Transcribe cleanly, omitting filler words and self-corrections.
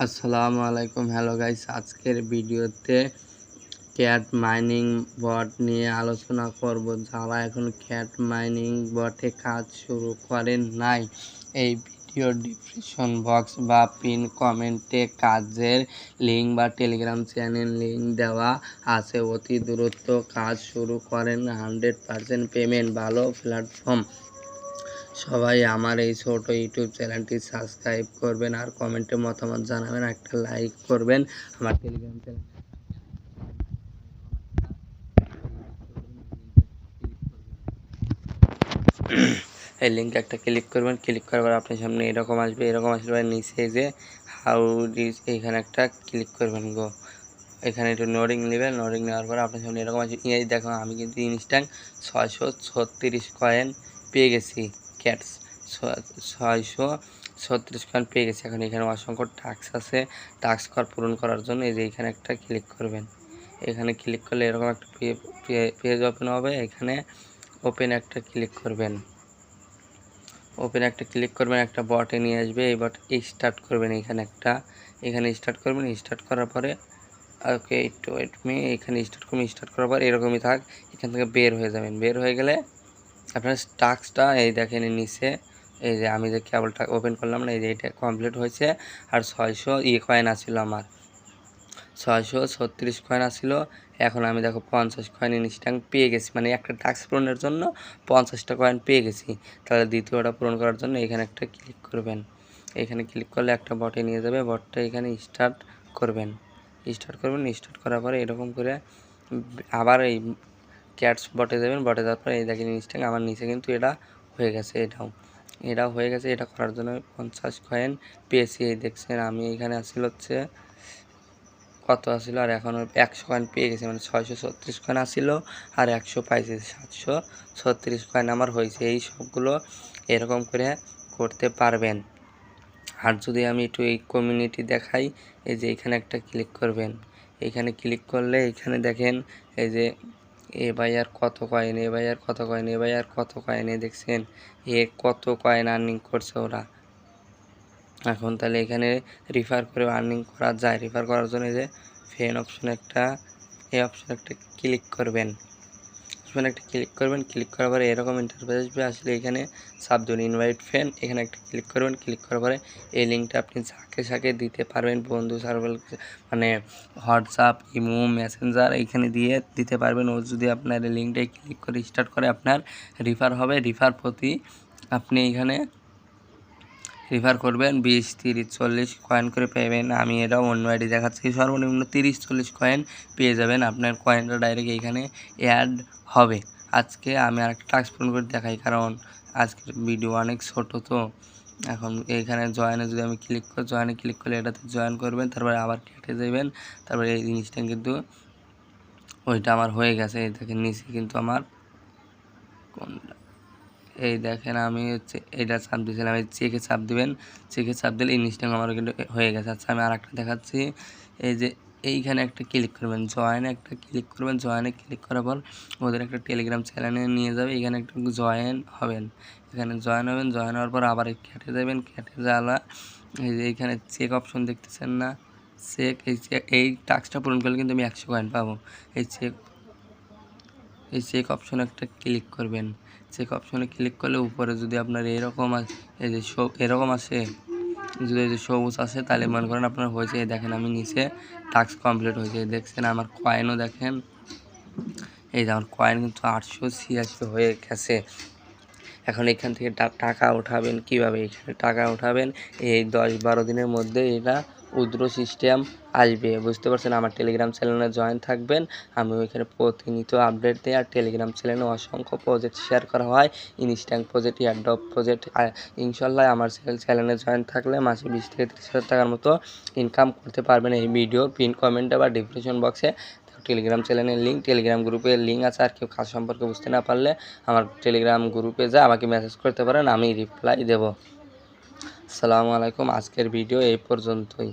আসসালামু আলাইকুম। Hello guys, আজকের ভিডিওতে ক্যাট মাইনিং বট নিয়ে আলোচনা করব। যারা এখন ক্যাট মাইনিং বটে কাজ শুরু করেন নাই, এই ভিডিওর ডিসক্রিপশন বক্স বা পিন কমেন্টে কাজের লিঙ্ক বা টেলিগ্রাম চ্যানেল লিঙ্ক দেওয়া আছে। অতি দ্রুত কাজ শুরু করেন। 100% পেমেন্ট, ভালো প্ল্যাটফর্ম। সবাই আমার এই ছোট ইউটিউব চ্যানেলটি সাবস্ক্রাইব করবেন আর কমেন্টে মতামত জানাবেন, একটা লাইক করবেন। আমার টেলিগ্রাম চ্যানেল এই লিঙ্কে একটা ক্লিক করবেন। ক্লিক করার পর আপনার সামনে এরকম আসবে। আসলে নিচে যে হাউ ডিস এইখানে একটা ক্লিক করবেন। এখানে একটু নোডিং নেবেন। নোডিং নেওয়ার পর আপনার সামনে এরকম আসবে। এই দেখো, আমি কিন্তু ইনস্ট্যান্ট 636 কয়েন পেয়ে গেছি। ক্যাটস 636 কয়েন পেয়ে গেছি। এখন এখানে অসংখ্য টাস্ক আছে। টাস্ক পূরণ করার জন্য এই যে এখানে একটা ক্লিক করবেন। এখানে ক্লিক করলে এরকম একটা পেজ ওপেন হবে। এখানে ওপেন একটা ক্লিক করবেন। একটা বটে নিয়ে আসবে। এই বট স্টার্ট করবেন। এখানে স্টার্ট করবেন। স্টার্ট করার পরে ওকে, একটু ওয়েট মি। এখানে স্টার্ট করার পর এরকমই থাক। এখান থেকে বের হয়ে যাবেন। বের হয়ে গেলে আপনার টাস্কটা এই দেখেন নিচে, এই যে আমি যে কেবলটা ওপেন করলাম না, এই যে এটা কমপ্লিট হয়েছে। আর 600 কয়েন আসছিল, আমার 636 কয়েন আসছিল। এখন আমি দেখো 50 কয়েন ইনস্ট্যান্ট পেয়ে গেছি। মানে একটা টাস্ক পূরণের জন্য 50টা কয়েন পেয়ে গেছি। তাহলে দ্বিতীয়টা পূরণ করার জন্য এখানে একটা ক্লিক করবেন। এখানে ক্লিক করলে একটা বটে নিয়ে যাবে। বটটা এখানে স্টার্ট করবেন। স্টার্ট করার পরে এরকম করে আবার এই ক্যাটস বটে যাবেন। বটে যাওয়ার পরে এই দেখেন ইনস্ট্যান্ট আমার নিচে কিন্তু এটা হয়ে গেছে। এটাও হয়ে গেছে। এটা করার জন্য 50 কয়েন পেয়েছি। এই দেখছেন, আমি এখানে আসছিল হচ্ছে কত আসছিল, আর এখন 100 কয়েন পেয়ে গেছি। মানে 636 কয়েন আসছিল আর 100 পাইছি, 736 কয়েন আমার হয়েছে। এই সবগুলো এরকম করে করতে পারবেন। আর যদি আমি একটু এই কমিউনিটি দেখাই, এই যে এখানে একটা ক্লিক করবেন। এখানে ক্লিক করলে এখানে দেখেন এই যে ভাই আর কত কয়েন, ভাই আর কত কয়েন, ভাই আর কত কয়েন, দেখছেন কত কয়েন আর্নিং করছে ওরা। এখন তাহলে এখানে রিফার করে আর্নিং করা যায়। রিফার করার জন্য যে ফ্রেন্ড অপশনে এই অপশনে একটা ক্লিক করবেন। ক্লিক করার পরে এরকম ইন্টারফেস আসবে। আসলে এখানে সাবজেক্ট ইনভাইট ফ্রেন্ড, এখানে একটা ক্লিক করবেন। ক্লিক করার পরে এই লিঙ্কটা আপনি যাকে দিতে পারবেন, বন্ধু সার্কেল, মানে হোয়াটসঅ্যাপ, ইমো, মেসেঞ্জার, এইখানে দিতে পারবেন। ও যদি আপনার এই লিঙ্কটাই ক্লিক করে স্টার্ট করে, আপনার রিফার হবে। রিফার প্রতি আপনি এখানে রিফার করবেন 20, 30, 40 কয়েন করে পাবেন। আমি এটা অন্য আইডি দেখাচ্ছি। সর্বনিম্ন 30-40 কয়েন পেয়ে যাবেন। আপনার কয়েনটা ডাইরেক্ট এইখানে অ্যাড হবে। আজকে আমি আরেকটা টাস্ক পূরণ করে দেখাই, কারণ আজকের ভিডিও অনেক ছোট। তো এখন এইখানে জয়েনে যদি আমি জয়েনে ক্লিক করলে এটাতে জয়েন করবেন। তারপরে আবার কেটে যাবেন। তারপরে এই জিনিসটা কিন্তু ওইটা আমার হয়ে গেছে। এই দেখেন নিচে কিন্তু আমার এই দেখেন, আমি হচ্ছে এটা চাপ দিয়েছিলাম। এই চেকে চাপ দিবেন। চেকে চাপ দিলে ইনস্ট্যান্ট আমার কিন্তু হয়ে গেছে। আচ্ছা, আমি আর একটা দেখাচ্ছি। এই যে এইখানে একটা ক্লিক করবেন। জয়েনে ক্লিক করার পর ওদের একটা টেলিগ্রাম চ্যানেলে নিয়ে যাবে। এখানে একটা জয়েন হবেন। জয়েন হওয়ার পর আবার কেটে যাবেন। কেটে যাওয়া এই যে এইখানে চেক অপশন দেখতেছেন না, এই টাস্কটা পূরণ করলে কিন্তু আমি 100 কয়েন পাবো। এই চেক অপশনে একটা ক্লিক করবেন। চেক অপশনে ক্লিক করলে উপরে যদি আপনার এরকম এই যে এরকম আসে, যদি এই যে সবুজ আসে, তাহলে মনে করেন আপনার হয়েছে। দেখেন আমি নিচে টাস্ক কমপ্লিট হয়েছে। দেখছেন আমার কয়েনও দেখেন, এই যে আমার কয়েন কিন্তু 886 হয়ে গেছে। এখন এখান থেকে টাকা উঠাবেন কিভাবে? এখানে টাকা উঠাবেন এই 10-12 দিনের মধ্যে এটা উইথড্র সিস্টেম আসবে। বুঝতে পারছেন? আমার টেলিগ্রাম চ্যানেলে জয়েন থাকবেন। আমি ওইখানে প্রতিনিয়ত আপডেট দিই। আর টেলিগ্রাম চ্যানেলে অসংখ্য প্রজেক্ট শেয়ার করা হয়, ইনস্ট্যান্ট প্রজেক্ট, এয়ারড্রপ প্রজেক্ট। ইনশাল্লাহ আমার চ্যানেলে জয়েন থাকলে মাসে 20 থেকে 30 হাজার টাকার মতো ইনকাম করতে পারবেন। এই ভিডিও পিন কমেন্টে বা ডিসক্রিপশন বক্সে টেলিগ্রাম চ্যানেলের লিঙ্ক, টেলিগ্রাম গ্রুপের লিঙ্ক আছে। আর কেউ কাজ সম্পর্কে বুঝতে না পারলে আমার টেলিগ্রাম গ্রুপে যা আমাকে মেসেজ করতে পারেন, আমি রিপ্লাই দেব। আসসালামু আলাইকুম। আজকের ভিডিও এই পর্যন্তই।